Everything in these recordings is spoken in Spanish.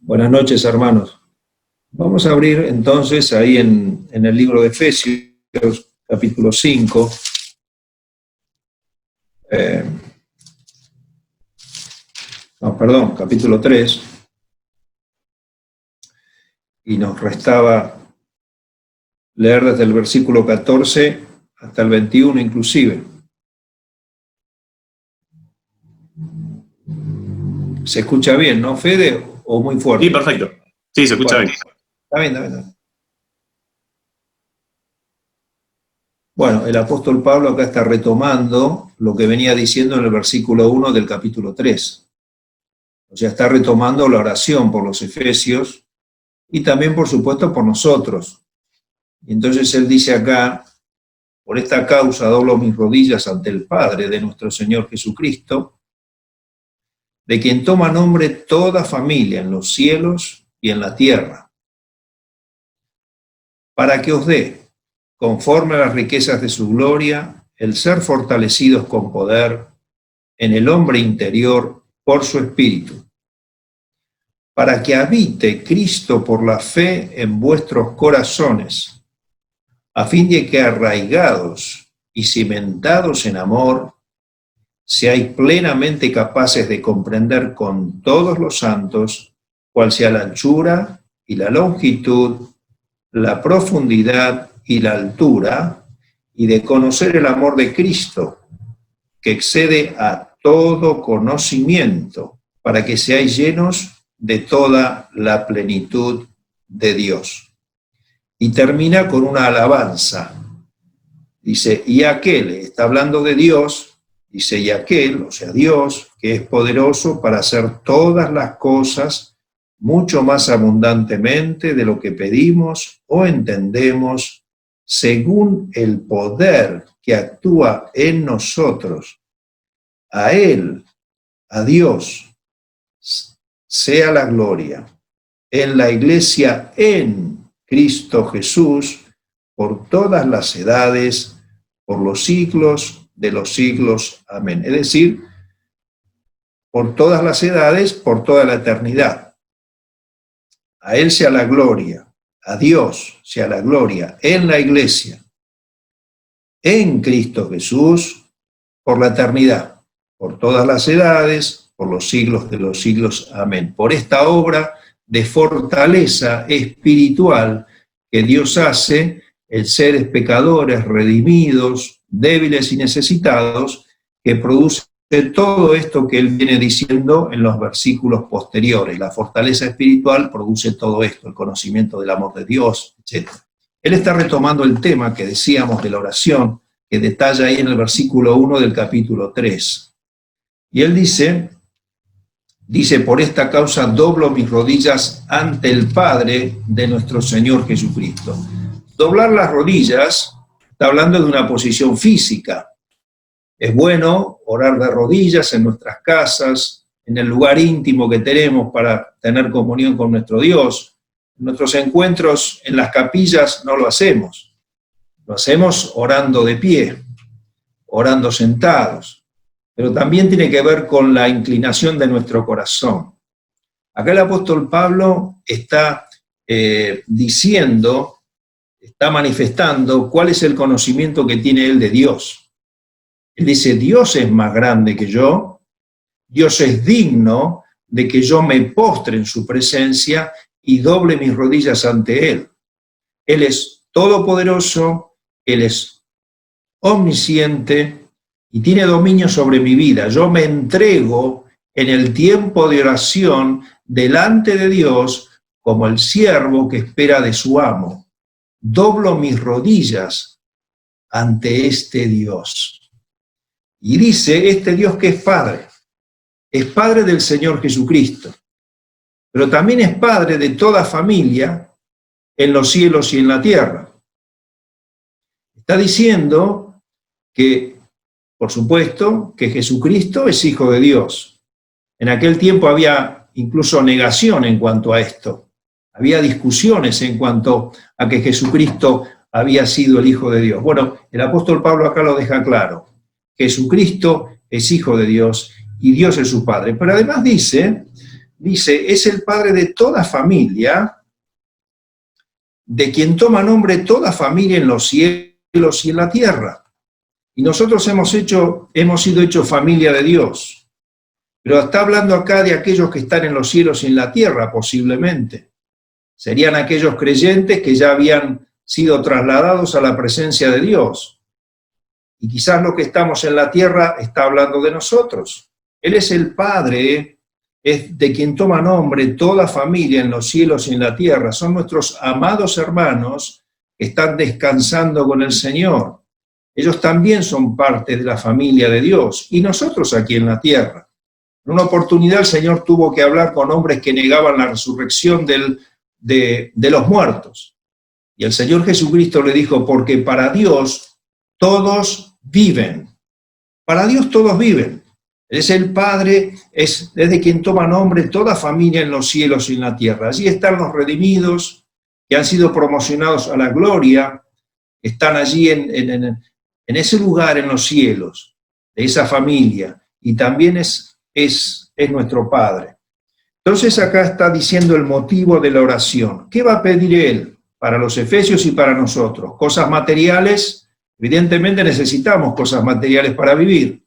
Buenas noches, hermanos. Vamos a abrir entonces ahí en el libro de Efesios, capítulo 5. Capítulo 3. Y nos restaba leer desde el versículo 14 hasta el 21 inclusive. ¿Se escucha bien, no, Fede? ¿O muy fuerte? Sí, perfecto. Sí, se escucha bien. Está bien. Bueno, el apóstol Pablo acá está retomando lo que venía diciendo en el versículo 1 del capítulo 3. O sea, está retomando la oración por los efesios y también, por supuesto, por nosotros. Y entonces él dice acá: por esta causa doblo mis rodillas ante el Padre de nuestro Señor Jesucristo, de quien toma nombre toda familia en los cielos y en la tierra, para que os dé, conforme a las riquezas de su gloria, el ser fortalecidos con poder en el hombre interior por su Espíritu, para que habite Cristo por la fe en vuestros corazones, a fin de que arraigados y cimentados en amor, seáis plenamente capaces de comprender con todos los santos cuál sea la anchura y la longitud, la profundidad y la altura, y de conocer el amor de Cristo, que excede a todo conocimiento, para que seáis llenos de toda la plenitud de Dios. Y termina con una alabanza. Dice, y aquel, está hablando de Dios, dice, y aquel, o sea, Dios, que es poderoso para hacer todas las cosas mucho más abundantemente de lo que pedimos o entendemos, según el poder que actúa en nosotros. A Él, a Dios, sea la gloria en la Iglesia en Cristo Jesús, por todas las edades, por los siglos de los siglos. Amén. Es decir, por todas las edades, por toda la eternidad. A Él sea la gloria, a Dios sea la gloria en la Iglesia, en Cristo Jesús, por la eternidad, por todas las edades, por los siglos de los siglos. Amén. Por esta obra de fortaleza espiritual que Dios hace en seres pecadores, redimidos, débiles y necesitados, que produce todo esto que él viene diciendo en los versículos posteriores. La fortaleza espiritual produce todo esto, el conocimiento del amor de Dios, etc. Él está retomando el tema que decíamos de la oración, que detalla ahí en el versículo 1 del capítulo 3. Y él dice, por esta causa doblo mis rodillas ante el Padre de nuestro Señor Jesucristo. Doblar las rodillas está hablando de una posición física. Es bueno orar de rodillas en nuestras casas, en el lugar íntimo que tenemos para tener comunión con nuestro Dios. En nuestros encuentros en las capillas no lo hacemos. Lo hacemos orando de pie, orando sentados. Pero también tiene que ver con la inclinación de nuestro corazón. Acá el apóstol Pablo está diciendo, está manifestando cuál es el conocimiento que tiene él de Dios. Él dice, Dios es más grande que yo, Dios es digno de que yo me postre en su presencia y doble mis rodillas ante Él. Él es todopoderoso, Él es omnisciente y tiene dominio sobre mi vida. Yo me entrego en el tiempo de oración delante de Dios como el siervo que espera de su amo. Doblo mis rodillas ante este Dios. Y dice, este Dios que es Padre del Señor Jesucristo, pero también es Padre de toda familia en los cielos y en la tierra. Está diciendo que, por supuesto, que Jesucristo es Hijo de Dios. En aquel tiempo había incluso negación en cuanto a esto. Había discusiones en cuanto a que Jesucristo había sido el Hijo de Dios. Bueno, el apóstol Pablo acá lo deja claro. Jesucristo es Hijo de Dios y Dios es su Padre. Pero además dice dice, es el Padre de toda familia, de quien toma nombre toda familia en los cielos y en la tierra. Y nosotros hemos sido hechos familia de Dios. Pero está hablando acá de aquellos que están en los cielos y en la tierra, posiblemente. Serían aquellos creyentes que ya habían sido trasladados a la presencia de Dios. Y quizás los que estamos en la tierra está hablando de nosotros. Él es el Padre, es de quien toma nombre toda familia en los cielos y en la tierra. Son nuestros amados hermanos que están descansando con el Señor. Ellos también son parte de la familia de Dios, y nosotros aquí en la tierra. En una oportunidad el Señor tuvo que hablar con hombres que negaban la resurrección de los muertos. Y el Señor Jesucristo le dijo, porque para Dios todos viven. Para Dios todos viven. Es el Padre, es de quien toma nombre toda familia en los cielos y en la tierra. Allí están los redimidos que han sido promocionados a la gloria, están allí en ese lugar en los cielos, de esa familia, y también es nuestro Padre. Entonces acá está diciendo el motivo de la oración. ¿Qué va a pedir Él para los efesios y para nosotros? Cosas materiales. Evidentemente necesitamos cosas materiales para vivir.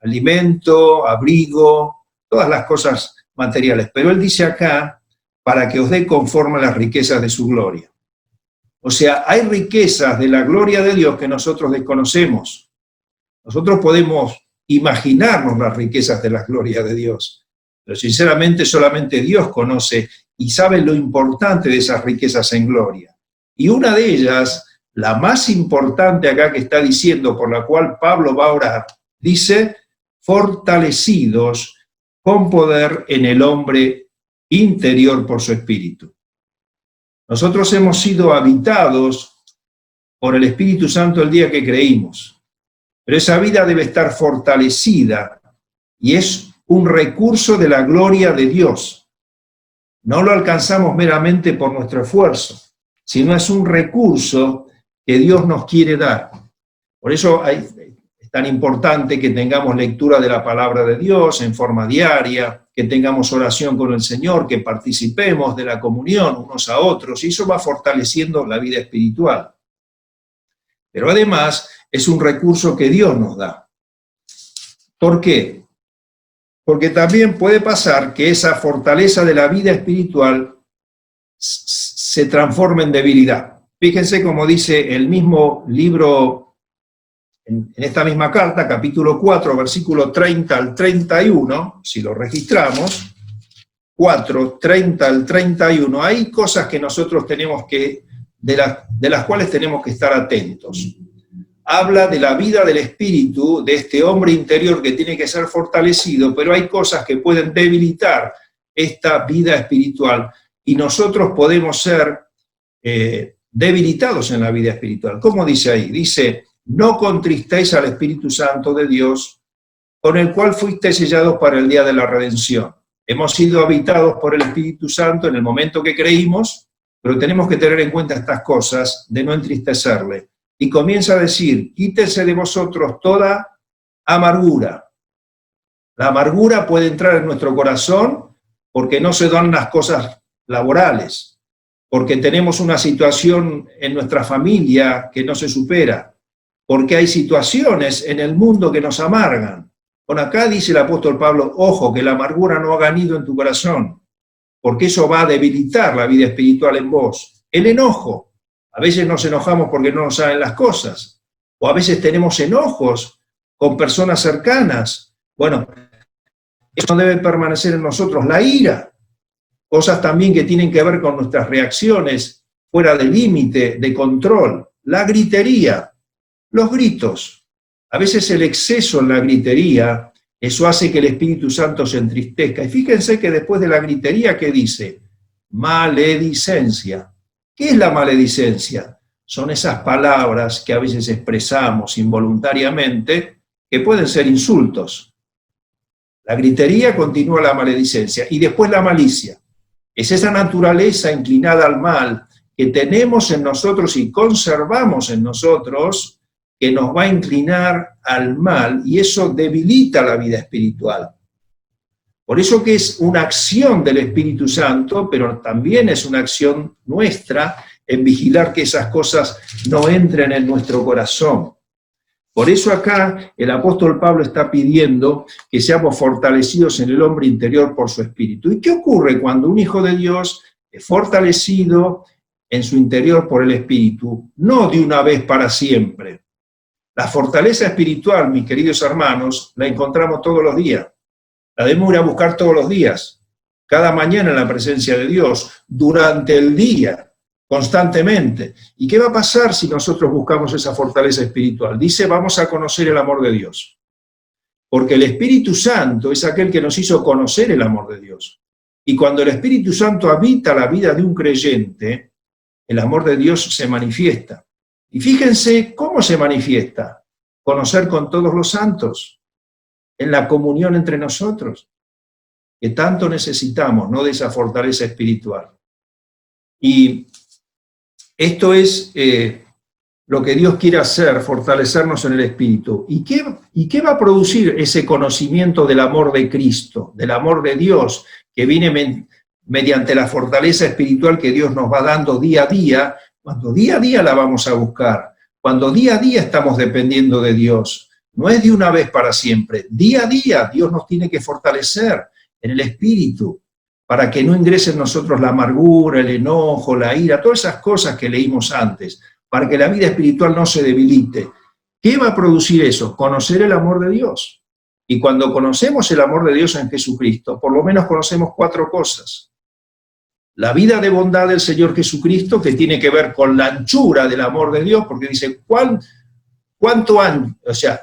Alimento, abrigo, todas las cosas materiales. Pero Él dice acá, para que os dé conforme a las riquezas de su gloria. O sea, hay riquezas de la gloria de Dios que nosotros desconocemos. Nosotros podemos imaginarnos las riquezas de la gloria de Dios, pero sinceramente solamente Dios conoce y sabe lo importante de esas riquezas en gloria. Y una de ellas, la más importante acá que está diciendo, por la cual Pablo va a orar, dice, fortalecidos con poder en el hombre interior por su espíritu. Nosotros hemos sido habitados por el Espíritu Santo el día que creímos, pero esa vida debe estar fortalecida y es un recurso de la gloria de Dios. No lo alcanzamos meramente por nuestro esfuerzo, sino es un recurso que Dios nos quiere dar. Por eso es tan importante que tengamos lectura de la palabra de Dios en forma diaria, que tengamos oración con el Señor, que participemos de la comunión unos a otros, y eso va fortaleciendo la vida espiritual. Pero además es un recurso que Dios nos da. ¿Por qué? Porque también puede pasar que esa fortaleza de la vida espiritual se transforme en debilidad. Fíjense cómo dice el mismo libro, en esta misma carta, capítulo 4, versículo 30 al 31, si lo registramos, 4, 30 al 31, hay cosas que nosotros tenemos que, de las cuales tenemos que estar atentos. Habla de la vida del espíritu, de este hombre interior que tiene que ser fortalecido, pero hay cosas que pueden debilitar esta vida espiritual y nosotros podemos ser debilitados en la vida espiritual. ¿Cómo dice ahí? Dice, no contristéis al Espíritu Santo de Dios, con el cual fuisteis sellados para el día de la redención. Hemos sido habitados por el Espíritu Santo en el momento que creímos, pero tenemos que tener en cuenta estas cosas de no entristecerle. Y comienza a decir, quítese de vosotros toda amargura. La amargura puede entrar en nuestro corazón porque no se dan las cosas laborales, porque tenemos una situación en nuestra familia que no se supera, porque hay situaciones en el mundo que nos amargan. Bueno, acá dice el apóstol Pablo, ojo, que la amargura no haga nido en tu corazón, porque eso va a debilitar la vida espiritual en vos. El enojo, a veces nos enojamos porque no nos saben las cosas, o a veces tenemos enojos con personas cercanas. Bueno, eso no debe permanecer en nosotros. La ira, cosas también que tienen que ver con nuestras reacciones fuera del límite de control. La gritería, los gritos, a veces el exceso en la gritería, eso hace que el Espíritu Santo se entristezca. Y fíjense que después de la gritería, ¿qué dice? Maledicencia. ¿Qué es la maledicencia? Son esas palabras que a veces expresamos involuntariamente que pueden ser insultos. La gritería continúa la maledicencia y después la malicia. Es esa naturaleza inclinada al mal que tenemos en nosotros y conservamos en nosotros que nos va a inclinar al mal y eso debilita la vida espiritual. Por eso que es una acción del Espíritu Santo, pero también es una acción nuestra en vigilar que esas cosas no entren en nuestro corazón. Por eso acá el apóstol Pablo está pidiendo que seamos fortalecidos en el hombre interior por su Espíritu. ¿Y qué ocurre cuando un hijo de Dios es fortalecido en su interior por el Espíritu? No de una vez para siempre. La fortaleza espiritual, mis queridos hermanos, la encontramos todos los días. La debemos ir a buscar todos los días, cada mañana en la presencia de Dios, durante el día, constantemente. ¿Y qué va a pasar si nosotros buscamos esa fortaleza espiritual? Dice, vamos a conocer el amor de Dios. Porque el Espíritu Santo es aquel que nos hizo conocer el amor de Dios. Y cuando el Espíritu Santo habita la vida de un creyente, el amor de Dios se manifiesta. Y fíjense cómo se manifiesta. Conocer con todos los santos, en la comunión entre nosotros, que tanto necesitamos, ¿no?, de esa fortaleza espiritual. Y esto es lo que Dios quiere hacer, fortalecernos en el Espíritu. ¿Y qué va a producir ese conocimiento del amor de Cristo, del amor de Dios, que viene mediante la fortaleza espiritual que Dios nos va dando día a día, cuando día a día la vamos a buscar, cuando día a día estamos dependiendo de Dios? No es de una vez para siempre. Día a día Dios nos tiene que fortalecer en el Espíritu para que no ingrese en nosotros la amargura, el enojo, la ira, todas esas cosas que leímos antes, para que la vida espiritual no se debilite. ¿Qué va a producir eso? Conocer el amor de Dios. Y cuando conocemos el amor de Dios en Jesucristo, por lo menos conocemos 4 cosas. La vida de bondad del Señor Jesucristo, que tiene que ver con la anchura del amor de Dios, porque dice, ¿cuánto han? O sea,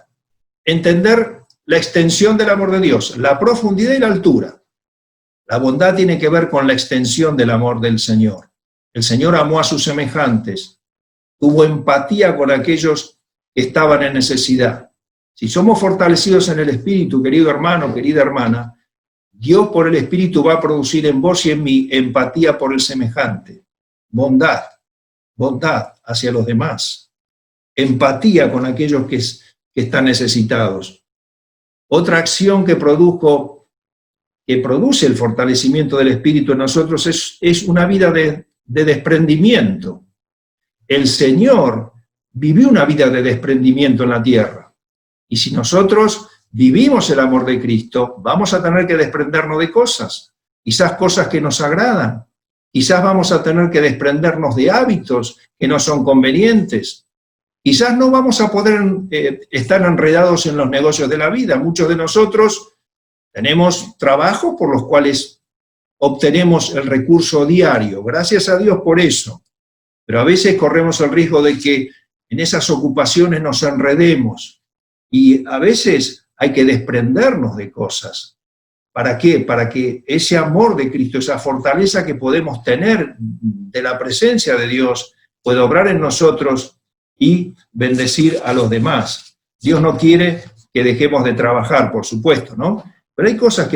entender la extensión del amor de Dios, la profundidad y la altura. La bondad tiene que ver con la extensión del amor del Señor. El Señor amó a sus semejantes, tuvo empatía con aquellos que estaban en necesidad. Si somos fortalecidos en el Espíritu, querido hermano, querida hermana, Dios por el Espíritu va a producir en vos y en mí empatía por el semejante, bondad hacia los demás, empatía con aquellos que están necesitados. Otra acción que produce el fortalecimiento del Espíritu en nosotros es una vida de desprendimiento. El Señor vivió una vida de desprendimiento en la tierra. Y si nosotros vivimos el amor de Cristo, vamos a tener que desprendernos de cosas, quizás cosas que nos agradan, quizás vamos a tener que desprendernos de hábitos que no son convenientes. Quizás no vamos a poder estar enredados en los negocios de la vida. Muchos de nosotros tenemos trabajos por los cuales obtenemos el recurso diario. Gracias a Dios por eso. Pero a veces corremos el riesgo de que en esas ocupaciones nos enredemos. Y a veces hay que desprendernos de cosas. ¿Para qué? Para que ese amor de Cristo, esa fortaleza que podemos tener de la presencia de Dios, pueda obrar en nosotros y bendecir a los demás. Dios no quiere que dejemos de trabajar, por supuesto, ¿no? Pero hay cosas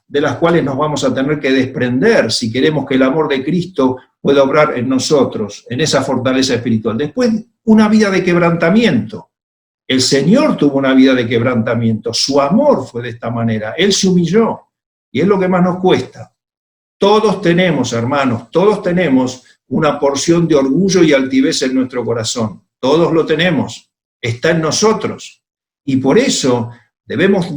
de las cuales nos vamos a tener que desprender si queremos que el amor de Cristo pueda obrar en nosotros, en esa fortaleza espiritual. Después, una vida de quebrantamiento. El Señor tuvo una vida de quebrantamiento. Su amor fue de esta manera. Él se humilló. Y es lo que más nos cuesta. Todos tenemos, hermanos, todos tenemos una porción de orgullo y altivez en nuestro corazón. Todos lo tenemos, está en nosotros. Y por eso debemos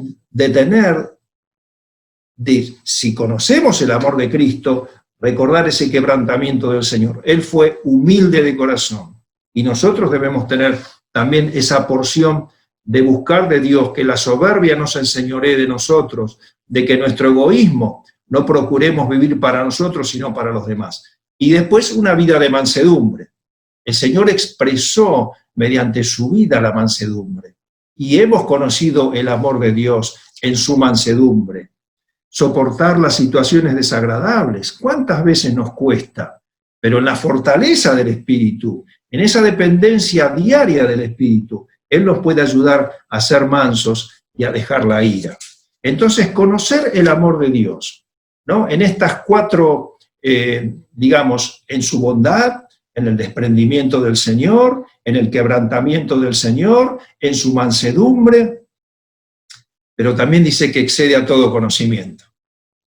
si conocemos el amor de Cristo, recordar ese quebrantamiento del Señor. Él fue humilde de corazón. Y nosotros debemos tener también esa porción de buscar de Dios, que la soberbia no se enseñoree de nosotros, de que nuestro egoísmo no procuremos vivir para nosotros, sino para los demás. Y después una vida de mansedumbre. El Señor expresó mediante su vida la mansedumbre. Y hemos conocido el amor de Dios en su mansedumbre. Soportar las situaciones desagradables. ¿Cuántas veces nos cuesta? Pero en la fortaleza del Espíritu, en esa dependencia diaria del Espíritu, Él nos puede ayudar a ser mansos y a dejar la ira. Entonces, conocer el amor de Dios, ¿no? En estas 4, digamos, en su bondad, en el desprendimiento del Señor, en el quebrantamiento del Señor, en su mansedumbre, pero también dice que excede a todo conocimiento.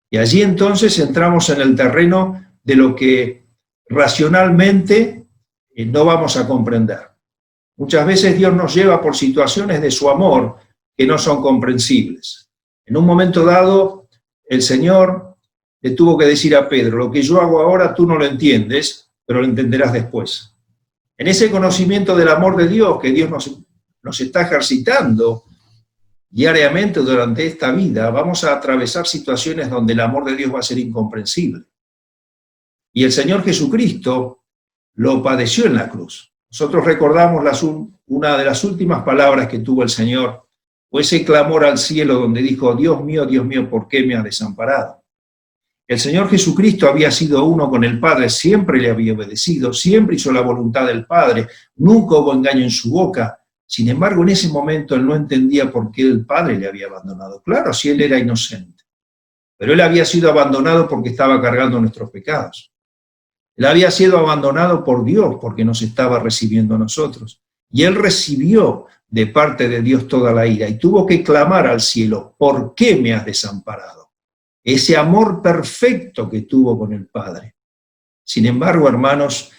Y allí entonces entramos en el terreno de lo que racionalmente no vamos a comprender. Muchas veces Dios nos lleva por situaciones de su amor que no son comprensibles. En un momento dado, el Señor le tuvo que decir a Pedro, lo que yo hago ahora tú no lo entiendes, pero lo entenderás después. En ese conocimiento del amor de Dios que Dios nos está ejercitando diariamente durante esta vida, vamos a atravesar situaciones donde el amor de Dios va a ser incomprensible. Y el Señor Jesucristo lo padeció en la cruz. Nosotros recordamos una de las últimas palabras que tuvo el Señor, o ese clamor al cielo donde dijo, Dios mío, ¿por qué me has desamparado? El Señor Jesucristo había sido uno con el Padre, siempre le había obedecido, siempre hizo la voluntad del Padre, nunca hubo engaño en su boca. Sin embargo, en ese momento él no entendía por qué el Padre le había abandonado. Claro, si él era inocente, pero él había sido abandonado porque estaba cargando nuestros pecados. Él había sido abandonado por Dios porque nos estaba recibiendo a nosotros. Y él recibió de parte de Dios toda la ira y tuvo que clamar al cielo, ¿por qué me has desamparado? Ese amor perfecto que tuvo con el Padre. Sin embargo, hermanos,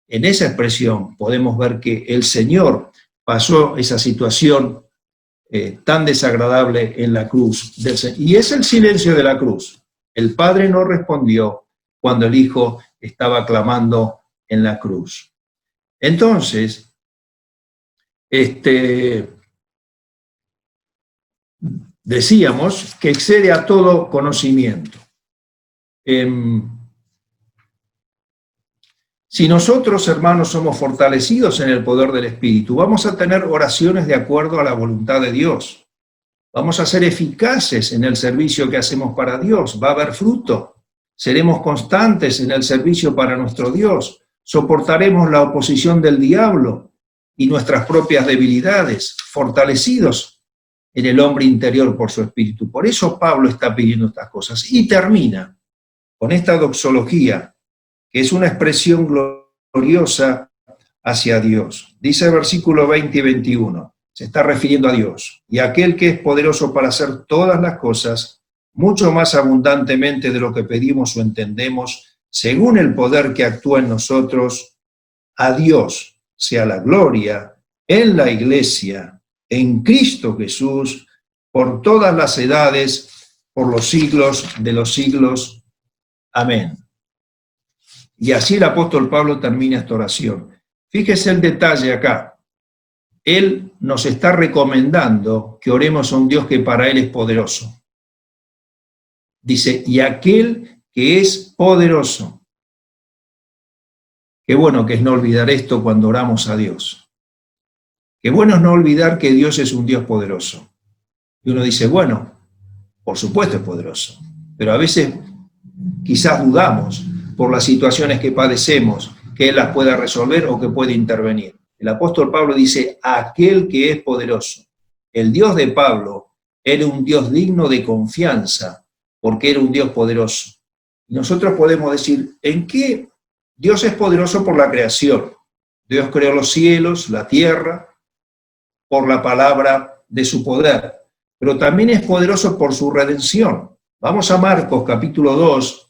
en esa expresión podemos ver que el Señor pasó esa situación tan desagradable en la cruz. Y es el silencio de la cruz. El Padre no respondió cuando el Hijo estaba clamando en la cruz. Entonces, decíamos que excede a todo conocimiento. Si nosotros, hermanos, somos fortalecidos en el poder del Espíritu, vamos a tener oraciones de acuerdo a la voluntad de Dios. Vamos a ser eficaces en el servicio que hacemos para Dios. Va a haber fruto. Seremos constantes en el servicio para nuestro Dios. Soportaremos la oposición del diablo y nuestras propias debilidades, fortalecidos en el hombre interior por su Espíritu. Por eso Pablo está pidiendo estas cosas. Y termina con esta doxología, que es una expresión gloriosa hacia Dios. Dice el versículo 20 y 21, se está refiriendo a Dios. Y aquel que es poderoso para hacer todas las cosas, mucho más abundantemente de lo que pedimos o entendemos, según el poder que actúa en nosotros, a Dios sea la gloria en la Iglesia, en Cristo Jesús, por todas las edades, por los siglos de los siglos. Amén. Y así el apóstol Pablo termina esta oración. Fíjese el detalle acá. Él nos está recomendando que oremos a un Dios que para él es poderoso. Dice, y aquel que es poderoso. Qué bueno que es no olvidar esto cuando oramos a Dios. Qué bueno es no olvidar que Dios es un Dios poderoso. Y uno dice, bueno, por supuesto es poderoso, pero a veces quizás dudamos por las situaciones que padecemos, que Él las pueda resolver o que pueda intervenir. El apóstol Pablo dice, aquel que es poderoso. El Dios de Pablo era un Dios digno de confianza, porque era un Dios poderoso. Y nosotros podemos decir, ¿en qué? Dios es poderoso por la creación. Dios creó los cielos, la tierra, por la palabra de su poder. Pero también es poderoso por su redención. Vamos a Marcos, capítulo 2,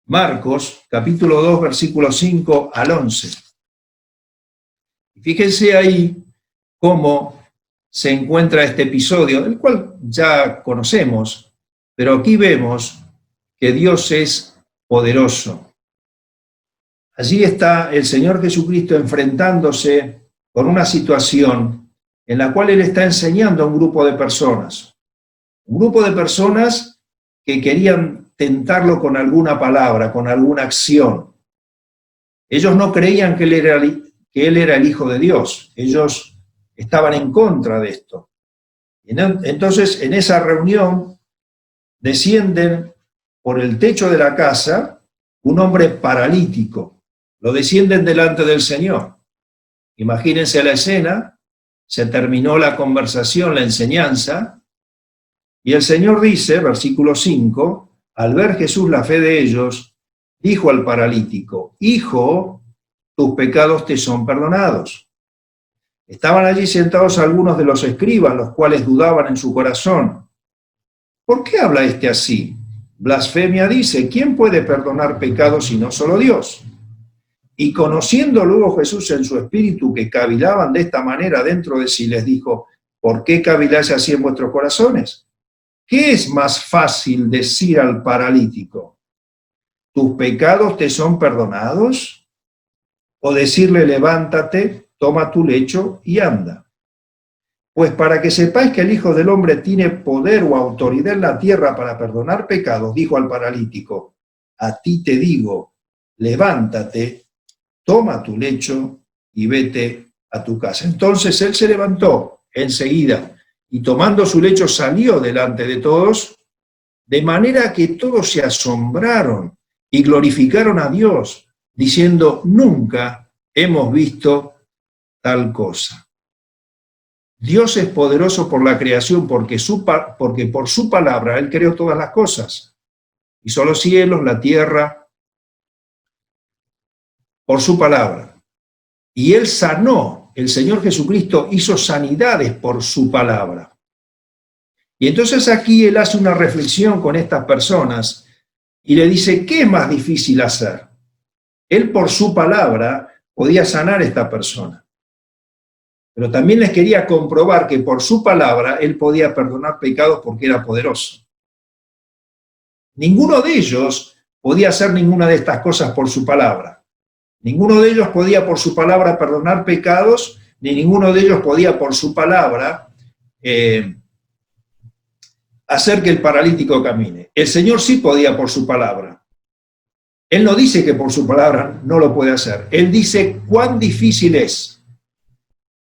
Marcos, capítulo 2, versículos 5 al 11. Fíjense ahí cómo se encuentra este episodio, el cual ya conocemos, pero aquí vemos que Dios es poderoso. Allí está el Señor Jesucristo enfrentándose con una situación en la cual Él está enseñando a un grupo de personas. Un grupo de personas que querían tentarlo con alguna palabra, con alguna acción. Ellos no creían que Él era el Hijo de Dios. Ellos estaban en contra de esto. Entonces, en esa reunión, descienden por el techo de la casa un hombre paralítico. Lo descienden delante del Señor. Imagínense la escena, se terminó la conversación, la enseñanza, y el Señor dice, versículo 5, al ver Jesús la fe de ellos, dijo al paralítico, hijo, tus pecados te son perdonados. Estaban allí sentados algunos de los escribas, los cuales dudaban en su corazón. ¿Por qué habla este así? blasfemia dice, ¿quién puede perdonar pecados sino solo Dios? Y conociendo luego Jesús en su espíritu que cavilaban de esta manera dentro de sí, les dijo, ¿por qué caviláis así en vuestros corazones? ¿Qué es más fácil decir al paralítico, tus pecados te son perdonados? O decirle, levántate, toma tu lecho y anda. Pues para que sepáis que el Hijo del Hombre tiene poder o autoridad en la tierra para perdonar pecados, dijo al paralítico, a ti te digo, levántate, toma tu lecho y vete a tu casa. Entonces él se levantó enseguida y tomando su lecho salió delante de todos, de manera que todos se asombraron y glorificaron a Dios, diciendo, nunca hemos visto tal cosa. Dios es poderoso por la creación porque por su palabra Él creó todas las cosas. Hizo los cielos, la tierra, por su palabra. Y Él sanó, el Señor Jesucristo hizo sanidades por su palabra. Y entonces aquí Él hace una reflexión con estas personas y le dice, ¿qué es más difícil hacer? Él por su palabra podía sanar a esta persona. Pero también les quería comprobar que por su palabra Él podía perdonar pecados porque era poderoso. Ninguno de ellos podía hacer ninguna de estas cosas por su palabra. Ninguno de ellos podía por su palabra perdonar pecados, ni ninguno de ellos podía por su palabra hacer que el paralítico camine. El Señor sí podía por su palabra. Él no dice que por su palabra no lo puede hacer. Él dice cuán difícil es.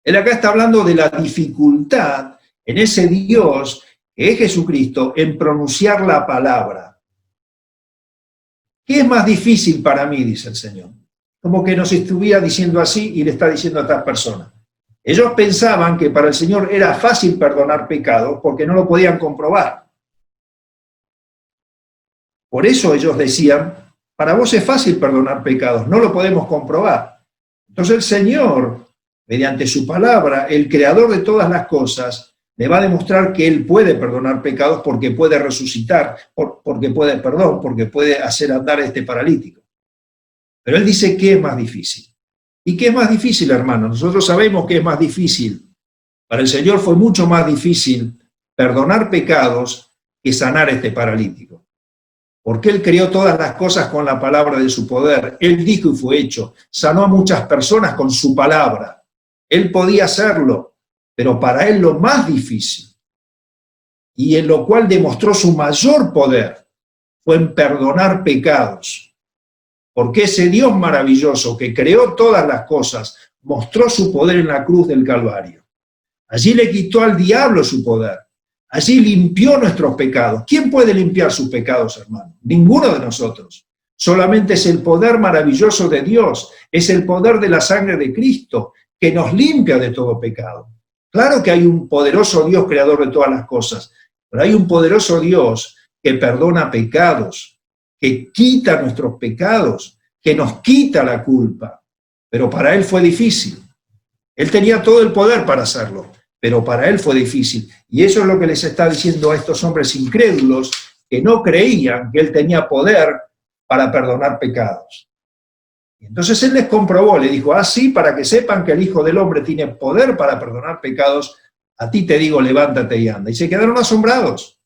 Él acá está hablando de la dificultad en ese Dios que es Jesucristo en pronunciar la palabra. ¿Qué es más difícil para mí? Dice el Señor. Como que nos estuviera diciendo así y le está diciendo a estas personas. Ellos pensaban que para el Señor era fácil perdonar pecados porque no lo podían comprobar. Por eso ellos decían, para vos es fácil perdonar pecados, no lo podemos comprobar. Entonces el Señor, mediante su palabra, el creador de todas las cosas, le va a demostrar que Él puede perdonar pecados porque puede resucitar, porque puede hacer andar a este paralítico. Pero Él dice que es más difícil. ¿Y qué es más difícil, hermanos? Nosotros sabemos que es más difícil. Para el Señor fue mucho más difícil perdonar pecados que sanar a este paralítico. Porque Él creó todas las cosas con la palabra de su poder. Él dijo y fue hecho. Sanó a muchas personas con su palabra. Él podía hacerlo, pero para Él lo más difícil, y en lo cual demostró su mayor poder, fue en perdonar pecados. Porque ese Dios maravilloso que creó todas las cosas, mostró su poder en la cruz del Calvario. Allí le quitó al diablo su poder. Allí limpió nuestros pecados. ¿Quién puede limpiar sus pecados, hermano? Ninguno de nosotros. Solamente es el poder maravilloso de Dios, es el poder de la sangre de Cristo que nos limpia de todo pecado. Claro que hay un poderoso Dios creador de todas las cosas, pero hay un poderoso Dios que perdona pecados, que quita nuestros pecados, que nos quita la culpa. Pero para Él fue difícil. Él tenía todo el poder para hacerlo, pero para Él fue difícil. Y eso es lo que les está diciendo a estos hombres incrédulos que no creían que Él tenía poder para perdonar pecados. Y entonces Él les comprobó, le dijo, sí, para que sepan que el Hijo del Hombre tiene poder para perdonar pecados, a ti te digo, levántate y anda. Y se quedaron asombrados,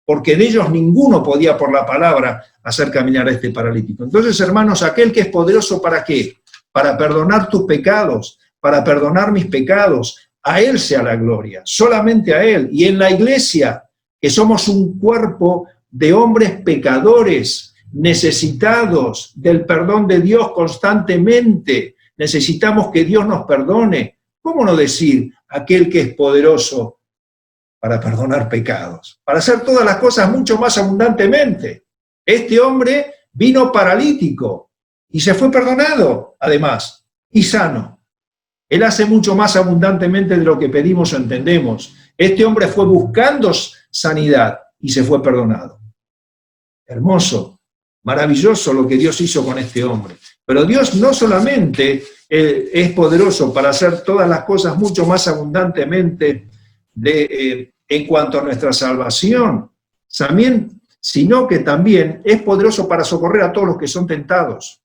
porque de ellos ninguno podía por la palabra hacer caminar a este paralítico. Entonces, hermanos, aquel que es poderoso, ¿para qué? Para perdonar tus pecados, para perdonar mis pecados, a Él sea la gloria, solamente a Él. Y en la iglesia, que somos un cuerpo de hombres pecadores, necesitados del perdón de Dios constantemente, necesitamos que Dios nos perdone. ¿Cómo no decir aquel que es poderoso para perdonar pecados, para hacer todas las cosas mucho más abundantemente? Este hombre vino paralítico y se fue perdonado, además, y sano. Él hace mucho más abundantemente de lo que pedimos o entendemos. Este hombre fue buscando sanidad y se fue perdonado. Hermoso, maravilloso lo que Dios hizo con este hombre. Pero Dios no solamente es poderoso para hacer todas las cosas mucho más abundantemente en cuanto a nuestra salvación, sino que también es poderoso para socorrer a todos los que son tentados.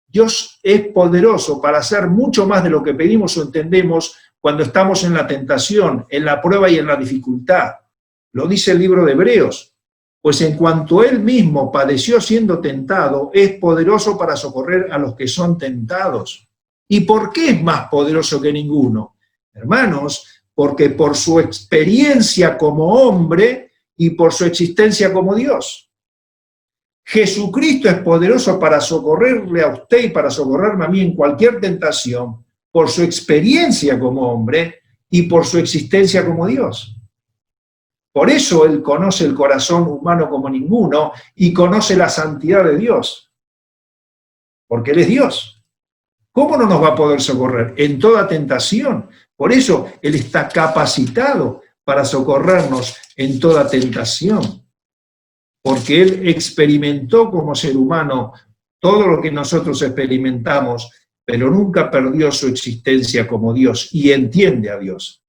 Dios es poderoso para hacer mucho más de lo que pedimos o entendemos cuando estamos en la tentación, en la prueba y en la dificultad. Lo dice el libro de Hebreos. Pues en cuanto Él mismo padeció siendo tentado, es poderoso para socorrer a los que son tentados. ¿Y por qué es más poderoso que ninguno? Hermanos, porque por su experiencia como hombre y por su existencia como Dios. Jesucristo es poderoso para socorrerle a usted y para socorrerme a mí en cualquier tentación, por su experiencia como hombre y por su existencia como Dios. Por eso Él conoce el corazón humano como ninguno y conoce la santidad de Dios, porque Él es Dios. ¿Cómo no nos va a poder socorrer? En toda tentación. Por eso Él está capacitado para socorrernos en toda tentación, porque Él experimentó como ser humano todo lo que nosotros experimentamos, pero nunca perdió su existencia como Dios y entiende a Dios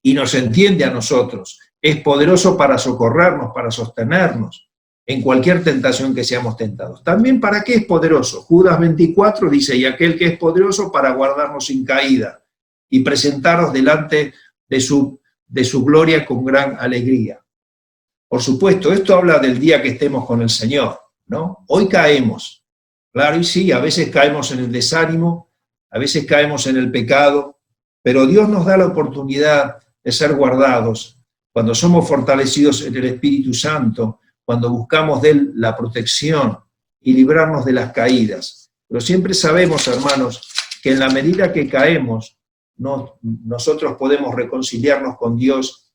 y nos entiende a nosotros. Es poderoso para socorrernos, para sostenernos en cualquier tentación que seamos tentados. También, ¿para qué es poderoso? Judas 24 dice, y aquel que es poderoso para guardarnos sin caída y presentarnos delante de su gloria con gran alegría. Por supuesto, esto habla del día que estemos con el Señor, ¿no? Hoy caemos, claro, y sí, a veces caemos en el desánimo, a veces caemos en el pecado, pero Dios nos da la oportunidad de ser guardados cuando somos fortalecidos en el Espíritu Santo, cuando buscamos de Él la protección y librarnos de las caídas. Pero siempre sabemos, hermanos, que en la medida que caemos, nosotros podemos reconciliarnos con Dios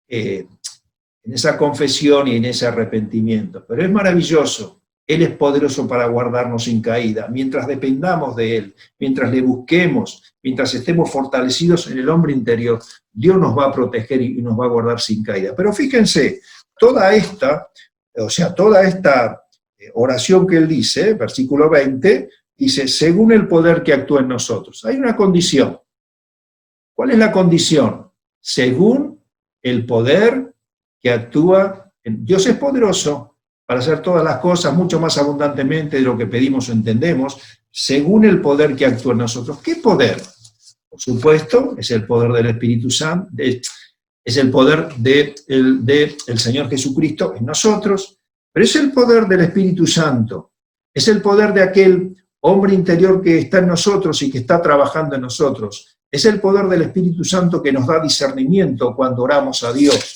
en esa confesión y en ese arrepentimiento. Pero es maravilloso, Él es poderoso para guardarnos sin caída. Mientras dependamos de Él, mientras le busquemos, mientras estemos fortalecidos en el hombre interior, Dios nos va a proteger y nos va a guardar sin caída. Pero fíjense, toda esta oración que Él dice, versículo 20, dice, según el poder que actúa en nosotros. Hay una condición. ¿Cuál es la condición? Según el poder que actúa en Dios. Es poderoso para hacer todas las cosas mucho más abundantemente de lo que pedimos o entendemos, según el poder que actúa en nosotros. ¿Qué poder? Por supuesto, es el poder del Espíritu Santo, es el poder del Señor Jesucristo en nosotros, pero es el poder del Espíritu Santo, es el poder de aquel hombre interior que está en nosotros y que está trabajando en nosotros. Es el poder del Espíritu Santo que nos da discernimiento cuando oramos a Dios.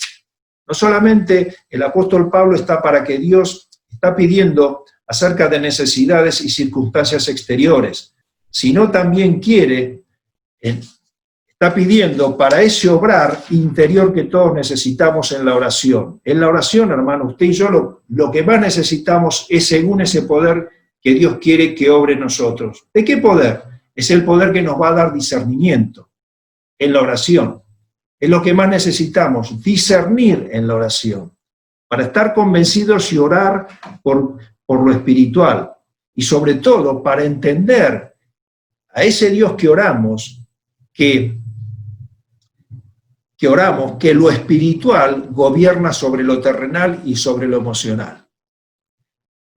No solamente el apóstol Pablo está para que Dios está pidiendo acerca de necesidades y circunstancias exteriores, sino también está pidiendo para ese obrar interior que todos necesitamos en la oración. En la oración, hermano, usted y yo lo que más necesitamos es según ese poder que Dios quiere que obre en nosotros. ¿De qué poder? Es el poder que nos va a dar discernimiento en la oración. Es lo que más necesitamos, discernir en la oración, para estar convencidos y orar por lo espiritual. Y sobre todo, para entender a ese Dios que oramos, que lo espiritual gobierna sobre lo terrenal y sobre lo emocional.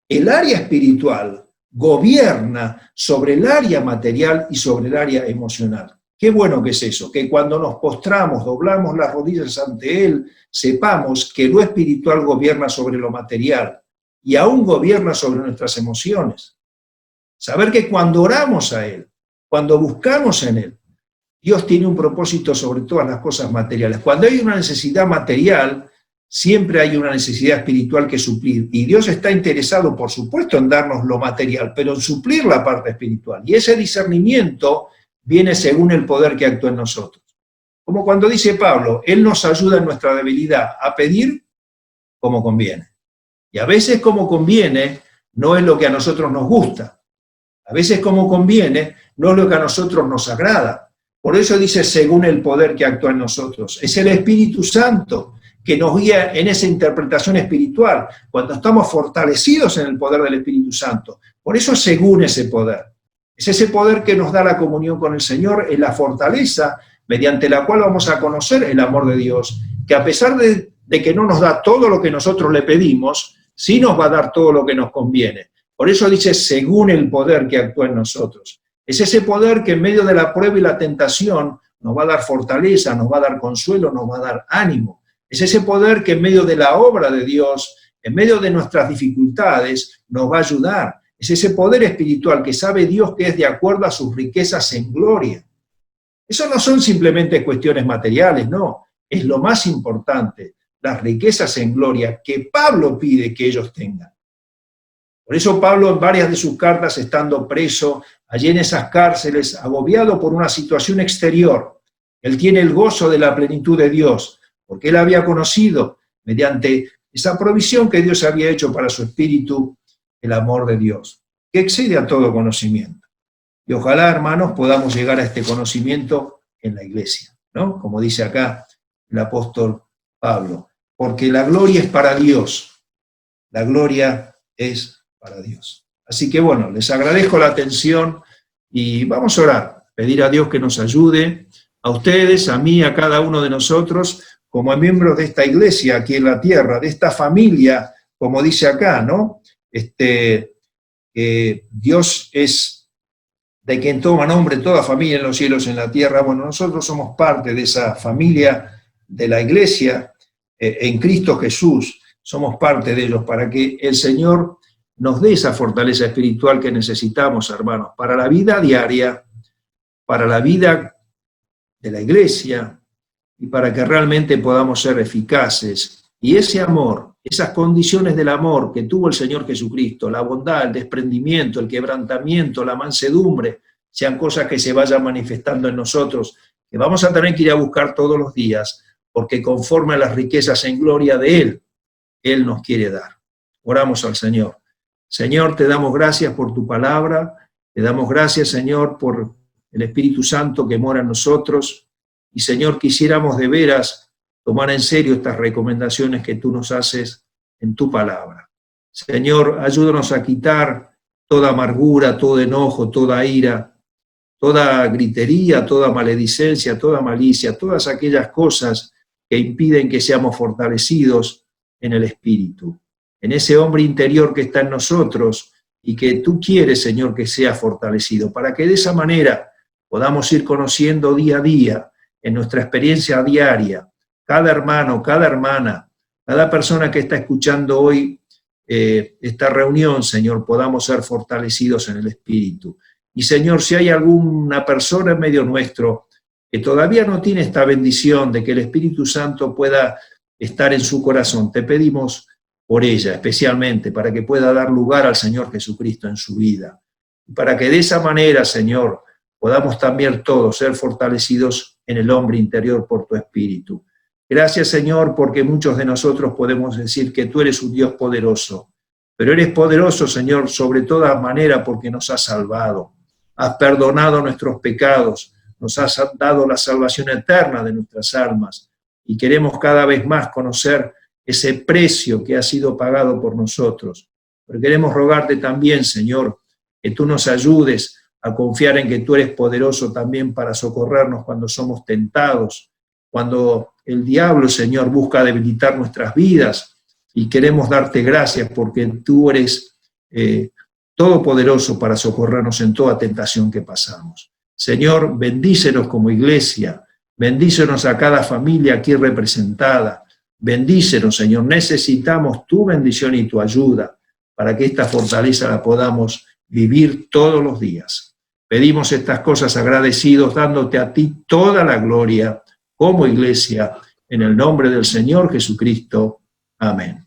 El área espiritual gobierna sobre el área material y sobre el área emocional. Qué bueno que es eso, que cuando nos postramos, doblamos las rodillas ante Él, sepamos que lo espiritual gobierna sobre lo material y aún gobierna sobre nuestras emociones. Saber que cuando oramos a Él, cuando buscamos en Él, Dios tiene un propósito sobre todas las cosas materiales. Cuando hay una necesidad material, siempre hay una necesidad espiritual que suplir. Y Dios está interesado, por supuesto, en darnos lo material, pero en suplir la parte espiritual. Y ese discernimiento viene según el poder que actúa en nosotros. Como cuando dice Pablo, Él nos ayuda en nuestra debilidad a pedir como conviene. Y a veces como conviene no es lo que a nosotros nos gusta. A veces como conviene no es lo que a nosotros nos agrada. Por eso dice según el poder que actúa en nosotros. Es el Espíritu Santo que nos guía en esa interpretación espiritual, cuando estamos fortalecidos en el poder del Espíritu Santo. Por eso según ese poder. Es ese poder que nos da la comunión con el Señor, es la fortaleza mediante la cual vamos a conocer el amor de Dios, que a pesar de que no nos da todo lo que nosotros le pedimos, sí nos va a dar todo lo que nos conviene. Por eso dice, según el poder que actúa en nosotros. Es ese poder que en medio de la prueba y la tentación nos va a dar fortaleza, nos va a dar consuelo, nos va a dar ánimo. Es ese poder que en medio de la obra de Dios, en medio de nuestras dificultades, nos va a ayudar. Es ese poder espiritual que sabe Dios que es de acuerdo a sus riquezas en gloria. Eso no son simplemente cuestiones materiales, no. Es lo más importante, las riquezas en gloria que Pablo pide que ellos tengan. Por eso Pablo en varias de sus cartas, estando preso, allí en esas cárceles, agobiado por una situación exterior, él tiene el gozo de la plenitud de Dios, porque él había conocido, mediante esa provisión que Dios había hecho para su espíritu, el amor de Dios, que excede a todo conocimiento. Y ojalá, hermanos, podamos llegar a este conocimiento en la iglesia, ¿no? Como dice acá el apóstol Pablo, porque la gloria es para Dios, la gloria es para Dios. Así que bueno, les agradezco la atención y vamos a orar, pedir a Dios que nos ayude, a ustedes, a mí, a cada uno de nosotros, como miembros de esta iglesia aquí en la tierra, de esta familia, como dice acá, ¿no? Dios es de quien toma nombre toda familia en los cielos y en la tierra. Bueno, nosotros somos parte de esa familia de la iglesia en Cristo Jesús, somos parte de ellos para que el Señor nos dé esa fortaleza espiritual que necesitamos, hermanos, para la vida diaria, para la vida de la iglesia y para que realmente podamos ser eficaces. Y ese amor, esas condiciones del amor que tuvo el Señor Jesucristo, la bondad, el desprendimiento, el quebrantamiento, la mansedumbre, sean cosas que se vayan manifestando en nosotros, que vamos a tener que ir a buscar todos los días, porque conforme a las riquezas en gloria de Él nos quiere dar. Oramos al Señor. Señor, te damos gracias por tu palabra, te damos gracias, Señor, por el Espíritu Santo que mora en nosotros, y Señor, quisiéramos de veras tomar en serio estas recomendaciones que tú nos haces en tu palabra. Señor, ayúdanos a quitar toda amargura, todo enojo, toda ira, toda gritería, toda maledicencia, toda malicia, todas aquellas cosas que impiden que seamos fortalecidos en el Espíritu, en ese hombre interior que está en nosotros y que tú quieres, Señor, que sea fortalecido, para que de esa manera podamos ir conociendo día a día, en nuestra experiencia diaria, cada hermano, cada hermana, cada persona que está escuchando hoy esta reunión, Señor, podamos ser fortalecidos en el Espíritu. Y, Señor, si hay alguna persona en medio nuestro que todavía no tiene esta bendición de que el Espíritu Santo pueda estar en su corazón, te pedimos por ella, especialmente, para que pueda dar lugar al Señor Jesucristo en su vida. Y para que de esa manera, Señor, podamos también todos ser fortalecidos en el hombre interior por tu Espíritu. Gracias, Señor, porque muchos de nosotros podemos decir que tú eres un Dios poderoso, pero eres poderoso, Señor, sobre toda manera porque nos has salvado, has perdonado nuestros pecados, nos has dado la salvación eterna de nuestras almas y queremos cada vez más conocer ese precio que ha sido pagado por nosotros. Pero queremos rogarte también, Señor, que tú nos ayudes a confiar en que tú eres poderoso también para socorrernos cuando somos tentados, cuando el diablo, Señor, busca debilitar nuestras vidas, y queremos darte gracias porque tú eres todopoderoso para socorrernos en toda tentación que pasamos. Señor, bendícenos como iglesia, bendícenos a cada familia aquí representada, bendícenos, Señor, necesitamos tu bendición y tu ayuda para que esta fortaleza la podamos vivir todos los días. Pedimos estas cosas agradecidos, dándote a ti toda la gloria como iglesia, en el nombre del Señor Jesucristo. Amén.